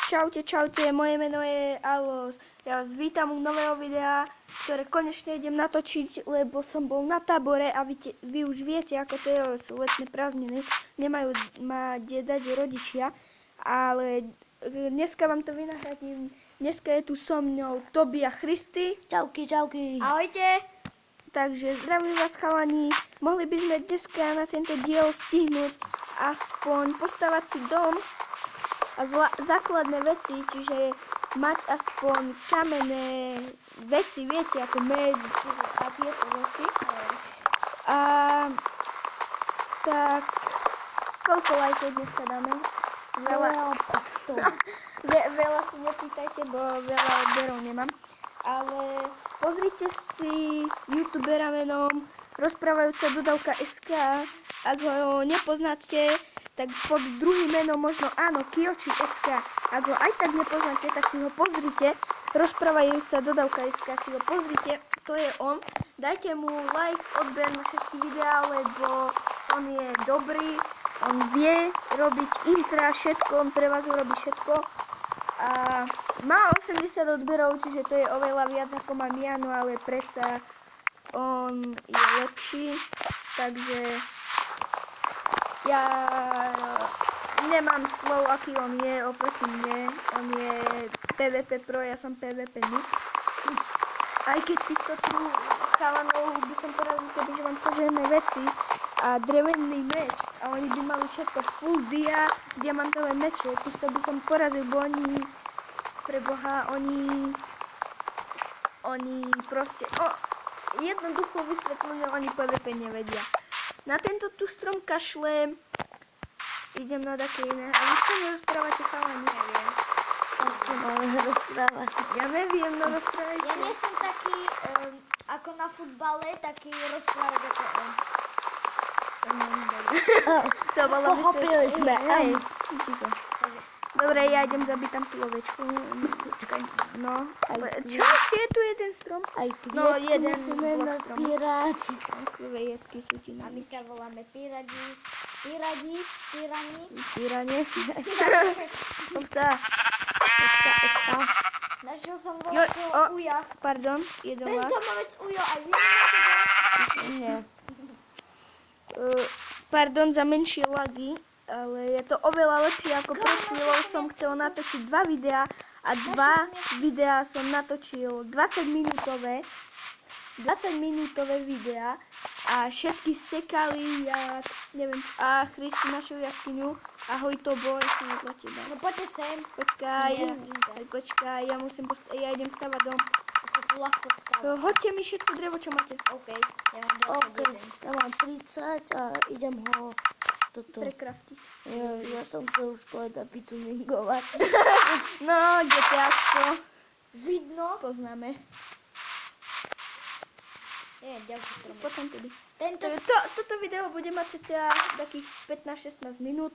Čaute, moje meno je Alos. Ja vás vítam u nového videa, ktoré konečne idem natočiť, lebo som bol na tábore a vy už viete, ako to je, sú letné prázdniny, nemajú ma kde dať rodičia, ale dneska vám to vynahradím. Dneska je tu so mnou Tobi a Christy. Čauky. Ahojte. Takže zdravím vás, chalani. Mohli by sme dneska na tento diel stihnúť aspoň postavať si dom a základné veci, čiže mať aspoň kamenné veci, viete, ako meď a tieto veci. A tak, koľko lajkov dneska dáme? Veľa si nepýtajte, bo veľa odberov nemám. Ale pozrite si youtubera menom rozprávajúca dodávka.sk. Ak ho nepoznáte, tak pod druhým menom možno áno, Kioči.sk. Ak ho aj tak nepoznáte, tak si ho pozrite. Rozprávajúca dodávka.sk, si ho pozrite, to je on. Dajte mu like, odber na všetky videá, lebo on je dobrý, on vie robiť intra, všetko, on pre vás urobí všetko. A má 80 odberov, čiže to je oveľa viac ako mám ja, no ale predsa on je lepší, takže ja nemám slov, aký on je oproti mne. On je PvP Pro, ja som PvP noob. Aj keď týchto tu chalanov by som porazil, kebyže mám požehné veci a drevený meč a oni by mali všetko full dia, diamantové meče, týchto by som porazil, bo oni, preboha, oni proste, jednoducho vysvetlenie, oni PvP nevedia. Na tento tu strom kašlem, idem na také iné, a vy čo nerozprávate, chalani? Neviem. Ja si môžem rozprávať. Ja neviem, no rozprávajte. Ja nie som taký, ako na futbale, taký rozprávať ako on. To bolo Pochopili sme. Hej, ticho. Dobre, ja idem zabiť tam tú ovečku. Počkaj, no. Čo ešte je tu jeden strom? Aj No, kvietky jeden musíme blok stromu. nazbierať. Kvietky sú ti A na my sa voláme Pyrani. Pyranie. Ovca. SK. Našiel som Jo, volacieho uja. Pardon, jeden lak. Bezdomovec ujo a vidíme seba. Nie. Pardon za menšie lagy, ale je to oveľa lepšie ako pred chvíľou som chcel natočiť 2 videá a 2 videá som natočil 20 minútové videá a všetky sekali, jak neviem, a Christy našiel jaskyňu. Ahoj Tobo, ja som vedľa teba. No poďte sem. Počkaj, Nie, počkaj, ja idem stavať dom. To sa tu ľahko stáva. Hoďte mi všetko drevo, čo máte. OK, ja mám OK, 21. ja mám 30 a idem ho toto. Prekraftiť. Ja som chcel už povedať vytuningovať. No, GTAčko. Vidno? Poznáme. Nie, ďalší strom. Poď sem tudy. Tento Toto video bude mať cca takých 15-16 minút.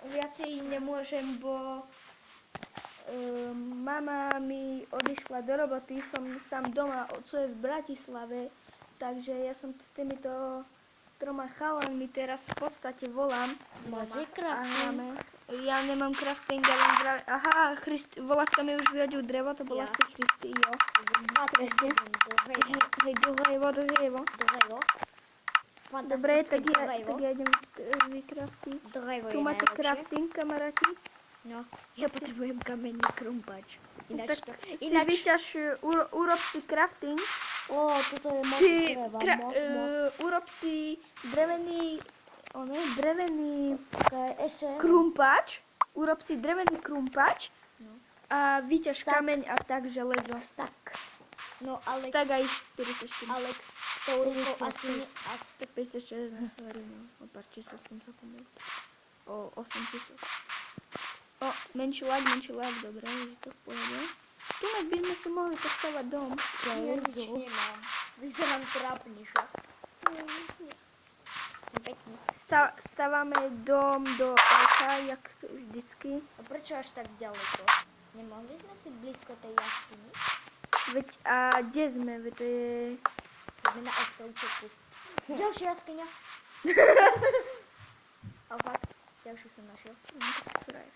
Viacej nemôžem, bo mama mi odišla do roboty, som sám doma, oco je v Bratislave, takže ja som s týmito 3 chalanmi teraz v podstate volám. Máte A krafty? hráme. Ja nemám crafting, ja len aha, volá, kto mi už vyhodil drevo, to bola Ja. si Christy, jo. 21 Hej, dlhevo. Drevo. Dobre, tak Fantastické ja idem vykraftiť. Drevo Tu je máte najlepšie. crafting, kamaráti. No, ja potrebujem kamenný krumpač. Ináč Tak to... si vyťaž, urob si crafting, Toto je moc či dreva, moc. urob si drevený Ešte. krumpač, urob si drevený krumpač No. a vyťaž Stak. kameň a tak železo. Tak. No, Alex, Tak aj 44. Alex, tou rukou asi... 56. Tak 56, sorry, no. O pár čísel som sa pomýlil. O 8 čísel. O, menší lag, dobre, je to v pohode. Tu by sme si mohli postavať dom. Ja nič nemám. Vyzerám trápne, však. Som pekný. Stávame dom do auta, jak vždycky. A prečo až tak ďaleko? Nemohli sme si blízko tej jaskyni? Veď a kde sme? Veď to je... Sme na ostrovčeku. Ďalšia jaskyňa. A fakt, ďalšiu som našiel. Frajer.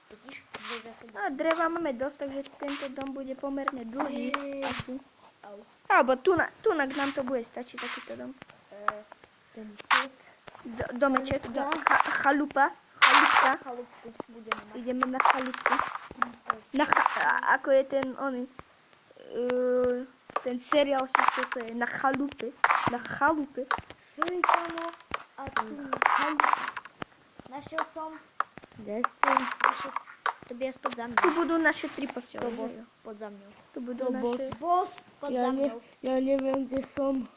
Vidíš, dvě za sebou. A dreva máme dosť, takže tento dom bude pomerne dlhý asi. Au. Alebo tunak nám to bude stačiť, takýto dom. Ten cek. Domeček, chalupka. Chalupku budeme mať. Ideme na chalupku. Ako je ten ten seriál, čo to je, na chalupe. Na chalupe. Hej, kamo, a tu chalupa. Našiel som, Kde ste? to by spod za Tu mňou. budú naše 3 postele. To bos pod za mňou. Tu budú To naše... Bos pod za mňou. Ja neviem, kde som.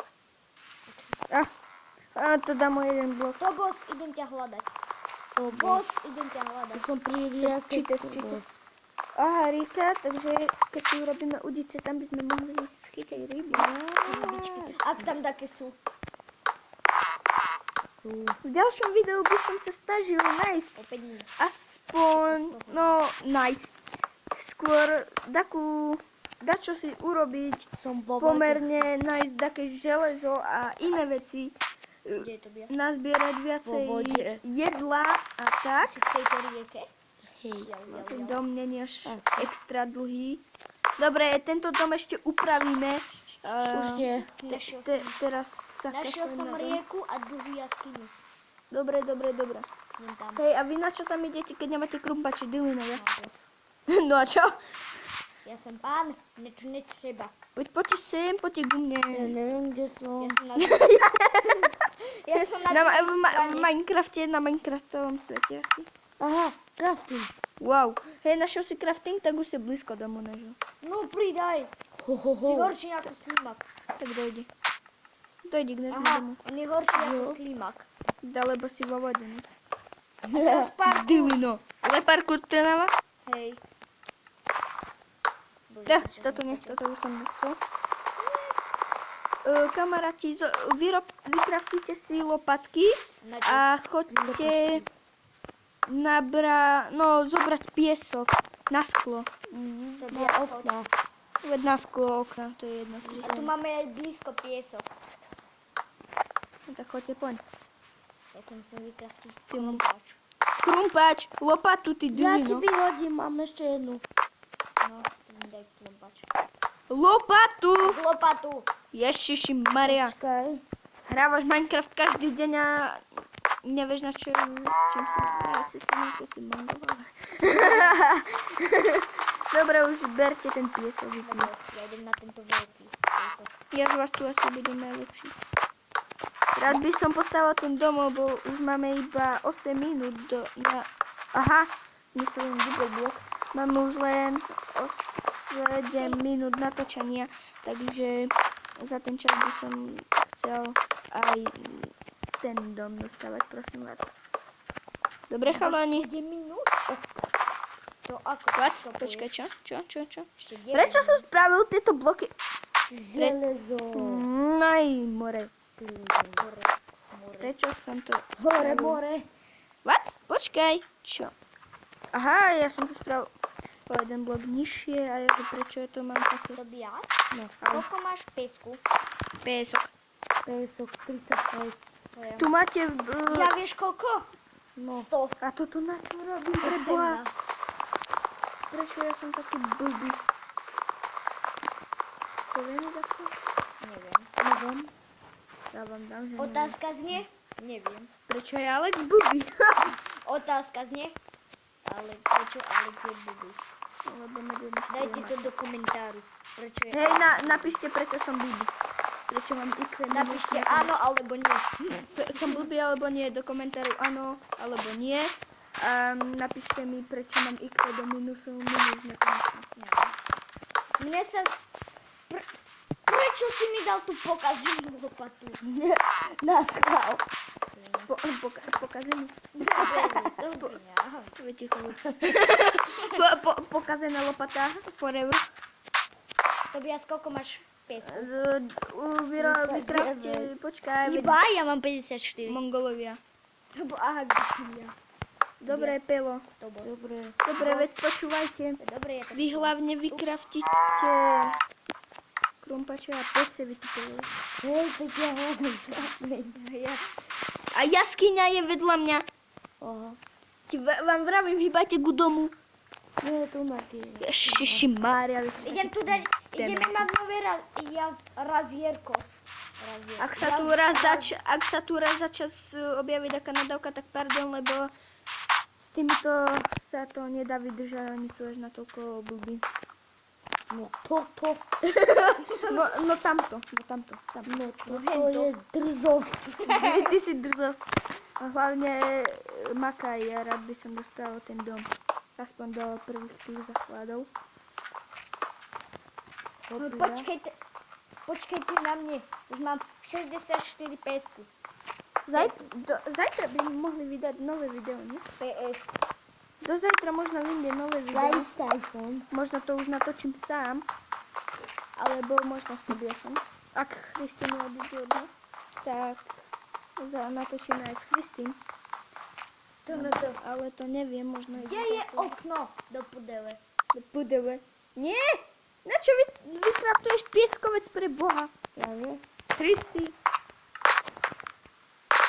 A to dám o jeden blok. To bos, idem ťa hľadať. To Bos, idem ťa Ja hľadať. som pri riake. Čítaj. Aha, Rika, takže keď si urobíme udice, tam by sme mohli schytať ryby. Ak tam také sú. V ďalšom videu by som sa snažil nájsť Opäť nie. aspoň, nájsť skôr dačo si urobiť, Som vo vode. pomerne nájsť také železo a iné veci, Kde je to bia? nazbierať viacej Vo vode. jedla a tak. Si v tejto rieke? Hej. Ten dom nie je až extra dlhý. Dobre, tento dom ešte upravíme. Už nie. Našiel som. Teraz sa Našiel kašlem som na dom. rieku a dlhú jaskyňu. Dobre. Idem tam. Hej, a vy na čo tam idete, keď nemáte krumpače dylinové? No a čo? Ja som pán, niečo netreba. Poďte sem, poďte ku Ja mne. neviem, kde som. Ja som na V Minecrafte, na Minecraftovom svete asi. Aha, crafting. Wow. Hej, našiel si crafting, tak už si blízko domu nežil. No pridaj. Ho, ho, Si ho. horší ako slimak. Tak dojdi. Dojdi k nášmu Aha, domu. on je horší ako slimak. Lebo si vo vode. No. Teraz parkour. Dylino. Ale parkour trénava? Hej. Bože, Ja, čo toto som nie, počul. toto už som nechcel. Kamaráti, vykraftite si lopatky Na čo? a choďte zobrať piesok na sklo. To Na bia okna. Veď na sklo okna, to je jedno. A tu máme aj blízko piesok. No tak choďte poň. Ja som musel vykraftiť Ty mu- klompáč. Krumpáč, lopatu, ty Ja ti dylino. vyhodím, mám ešte jednu. No, to mi daj klompáč. Lopatu! Lopatu. Ježiši Maria. Počkaj. Hrávaš Minecraft každý deň a nevieš na čím sa... Ja si to si mangoval. Dobre, už berte ten piesok. Dobre, ja idem na tento veľký piesok. Ja z vás tu asi budem najlepší. Rád by som postavil ten dom, lebo už máme iba 8 minút na... Aha, myslím double blok. Máme už len 7 minút natočenia, takže za ten čas by som chcel aj ten dom dostávať, prosím vás. Dobre, chalani. 7 minút? To ako? What? to Počkaj, povieš? čo? Ešte 9 Prečo som spravil tieto bloky? Železo. More. More. Prečo som to Hore, spravil? more. What? Počkaj. Čo? Aha, ja som to spravil o jeden blok nižšie a ja že prečo ja to mám také Tobias, No, koľko máš piesku? pésok. pesok 36. To ja Tu máte... Ja vieš koľko? No. 100. A toto na čo robím? Preboha? 18. Prečo ja som taký blbý? Poviem mi takto? Neviem. Neviem. Ja vám dám, že neviem. Otázka znie? Neviem. Prečo je Alex blbý? Otázka znie? Ale prečo Alex je blbý? Lebo neviem. Dajte to do komentáru. Prečo je Hej, Alex blbý? napíšte, prečo som blbý. Prečo mám IQ. Napíšte áno alebo nie. Som blbý alebo nie, do komentáru áno alebo nie. A napíšte mi, prečo mám IQ do minusu, minus nekonečne. Mne sa... Prečo si mi dal tú pokazenú lopatu? Na schvál. Pokazený. Dobrý, aha. Viete, pokazená lopata, forever. Tobias, koľko máš piesku? Vykrafte, počkaj, Iba ja mám 54. Mongolovia. Lebo aha, kde som ja? Dobre, Pelo. To bol. Dobre. Dobre, veď počúvajte. Dobre, ja to Vy hlavne vykraftíte krumpače a pece vytupili. Hej, teď ja hľadám crafting. A jaskyňa je vedľa mňa. Aha. Vám vravím, hýbajte ku domu. Nie, tu naky. Ježišimária, vy ste Idem takí tu dať, ideme dementní. mať nové razierko. Ak sa tu raz za čas objaví taká nadávka, tak pardon, lebo s týmito sa to nedá vydržať, oni sú až natoľko blbí. No toto. No tamto. No toto je drzosť. Ty si drzosť. A hlavne makaj, ja rád by som dostal ten dom. Aspoň do prvých tých základov. Počkejte na mne. Už mám 64 pésku. Zajtra by mohli vydať nové video, nie? PS. Do zajtra možno vyjde nové video. PlayStation. Možno to už natočím sám. Alebo možno s tebou som. Ak Kristín odíde od nás, tak natočíme aj s Kristín. Ale to neviem, možno ide Kde je okno do pudele? Budeme. Nie! Na čo vykraftuješ pieskovec pre Boha? Ja viem. Kristi.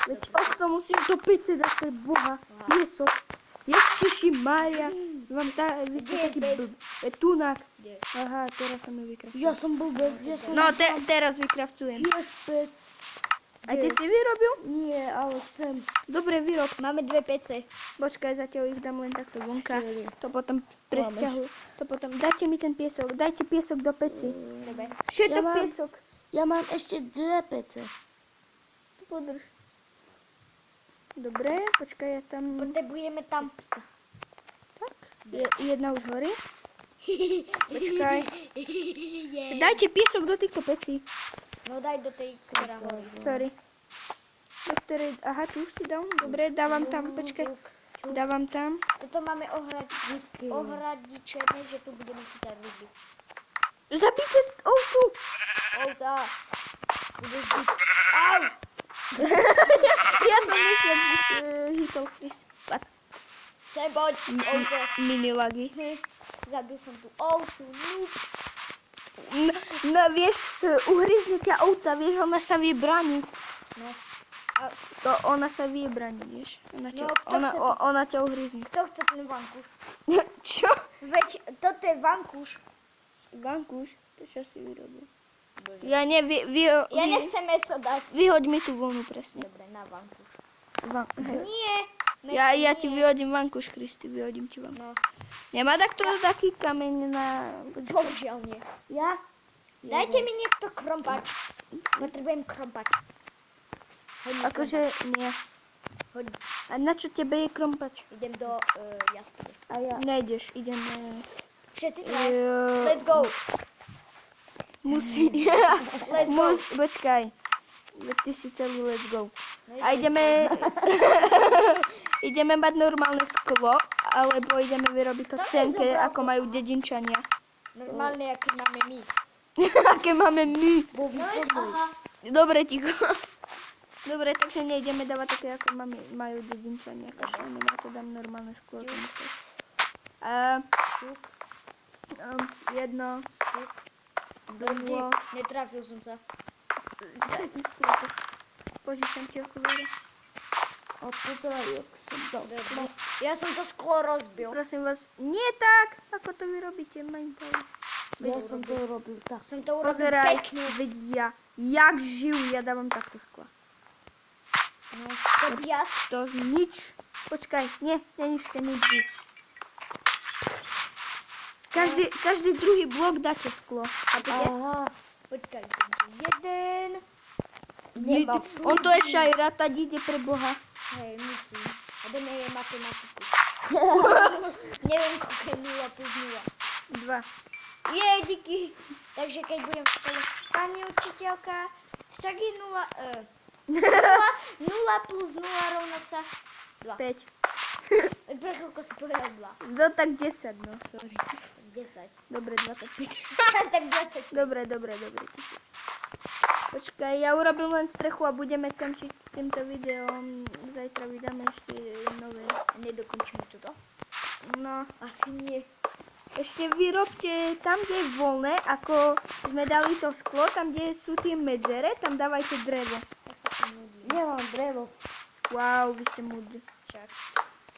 Veď okno musíš do pece dať pre Boha. Piesok. Ježiši Mária. Vy ste taký tunák. Kde? Aha, teraz som ju vykraftujem. Ja som blbec, ja som... No, teraz vykraftujem. Tiež pec. Aj ty si vyrobil? Nie, ale chcem. Dobre, vyrob. Máme dve pece. Počkaj, zatiaľ ich dám len takto vonka. Štyri. To potom presťahuj. To potom, dajte mi ten piesok. Dajte piesok do peci. Dobre. Všetok Ja mám- piesok. Ja mám ešte 2 pece. Podrž. Dobre, počkaj, ja tam... Potrebujeme tam... Tak, jedna už horí. Počkaj. Dajte piesok do týchto pecí. No daj do tej, ktorá horí. Sorry. Do ktorej... Aha, tu už si dal. Dobre, dávam tam, počkaj. Dávam tam. Toto máme ohradičené, že tu budeme chytať ryby. Zabíte ovcu. Ovca. Budeš byť... Au! Ja som nechťel hitol Chris. Pad. Sem poď, ovce. Mini lagy. Zabil som tu ovcu. Noob. No vieš, uhryzne ťa ovca, vieš, ona sa vie brániť. No. Ona sa vie brániť, vieš. No, kto chce to? Ona ťa uhryzne. Kto chce ten vankúš? Čo? Veď toto je vankúš. Vankúš? To čo si vyrobil? Bože. Ja Ja nechcem meso dať. Vyhoď mi tú vlnu presne. Dobre, na vankúš. Nie. Meso Ja ti nie. vyhodím vankúš, Kristi, vyhodím ti vankuš. No, Nemá taký kameň na... bohužiaľ nie. Ja? Dajte mi niekto krompač. Potrebujem krompač. Hoď mi Akože nie. krompač. Hoď. A na čo tebe je krompač? Idem do jaskyne. A ja. Nejdeš, ideme... Všetci traja. Let's go. Musí... Let's go. Počkaj. Veď ty si celý let's go. No, A ideme... ideme mať normálne sklo, alebo ideme vyrobiť to To je tenké, zobral ako to. majú dedinčania. Normálne, aký máme my. Aké máme my. No, aha. Dobre, ticho. Dobre, takže nejdeme dávať také, ako majú dedinčania. Kašľanem, ja to dám normálne sklo. Jedno. Dobrý, Druhé. netrafil som sa. Slepo. Požičam ti okuliare. A pozeraj, jak som dal. Dobre. Ja som to sklo rozbil. Prosím vás, nie tak, ako to vy robíte, majiteľ. Ja som to robil tak. Som to urobil Pozeraj, pekne. veď ja, jak žijú, ja dávam takto skla. No, to pias. To nič. Počkaj, nie, neničte nič vy. Každý druhý blok dáte sklo. A Aha. Počkaj, jeden. On to ešte aj rátať ide pre Boha. Hej, musím. Ideme je matematiku. Neviem, koľko je 0 plus 0. 2. Jej, díky. Takže keď budem v škole, pani učiteľka, však je 0 plus 0 rovná sa 2. 5. Pre chvíľku si povedal 2. No tak 10, no sorry. 10. Dobre, 25. Tak 20. Dobre. Počkaj, ja urobím len strechu a budeme končiť s týmto videom. Zajtra vydáme ešte nové. Nedokončíme toto? No, Asi nie. ešte vyrobte tam, kde je voľné, ako sme dali to sklo, tam, kde sú tie medzere, tam dávajte drevo. Ja sa to nudím. Nemám drevo. Wow, vy ste múdri. Čak.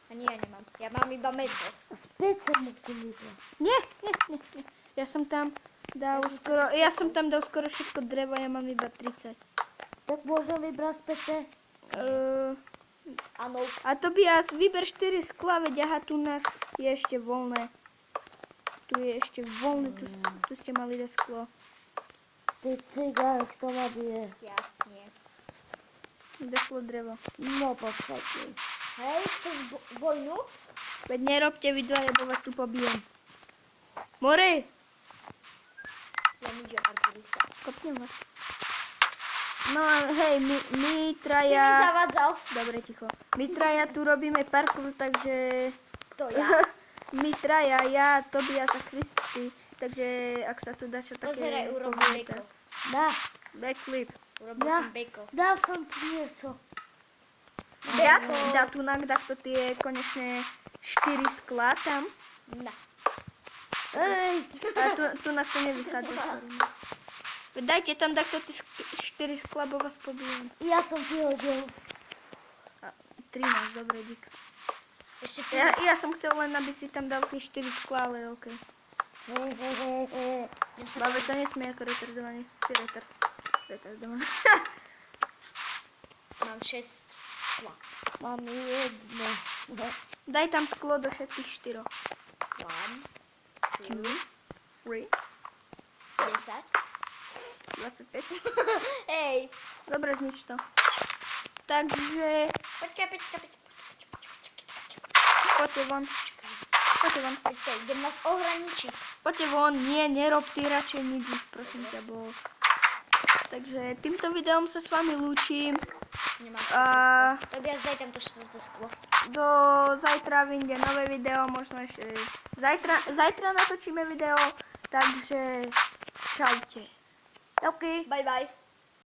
Ani ja nemám. Ja mám iba meso. A spece musím ísť. Nie. Ja som tam dal skoro všetko drevo, ja mám iba 30. Tak môžem vybrať spece? Áno. A Tobias, vyber 4 skla, veď aha, tu nás je ešte voľné. Tu je ešte voľné, tu ste mali dať sklo. Ty cigár, kto ma bije? Ja nie. Došlo drevo. No podstate. Hej, chceš vojnu? Veď nerobte vy dva, lebo vás tu pobijem. More! Ja nič, ja artilista. Kopnem vás. No a hej, my Si mi traja... zavadzal. Dobre, ticho. My traja tu robíme parkour, takže... Kto ja? My traja, ja, Tobias a Kristy. Takže ak sa tu dá čo také... Pozeraj, urobím povie, beko. tak- Dá, Backflip. Urobil Ja. som beko. dal som ti niečo. Ja dá tu to tie konečné 4 sklá tam. Na. Ej, A tu na to nevychádza. sorry. Dajte tam takto tie 4 skla, bo vás pobijem. ja som ti hodil. 13, dobre, dík. Ešte tu. Ja som chcel len, aby si tam dal tie 4 skla, ale okej. Babec sa nesmie ako retardovaný. Retardovaný. Mám 6 skla. Mám jedno. Daj tam sklo do všetkých 4. 1, 2, 3, 10. 25. Hej. Dobre, znič to. Takže Počkaj. poďte von. Poďte von. Počkaj, idem nás ohraničiť. Poďte von. Nie, nerob ty radšej nič, prosím ťa, bo... Takže týmto videom sa s vami lúčim. Nemám A Tobias, daj tam to štvrté sklo. do zajtra vyjde nové video, možno ešte... Zajtra natočíme video, takže čaute. OK. Bye bye.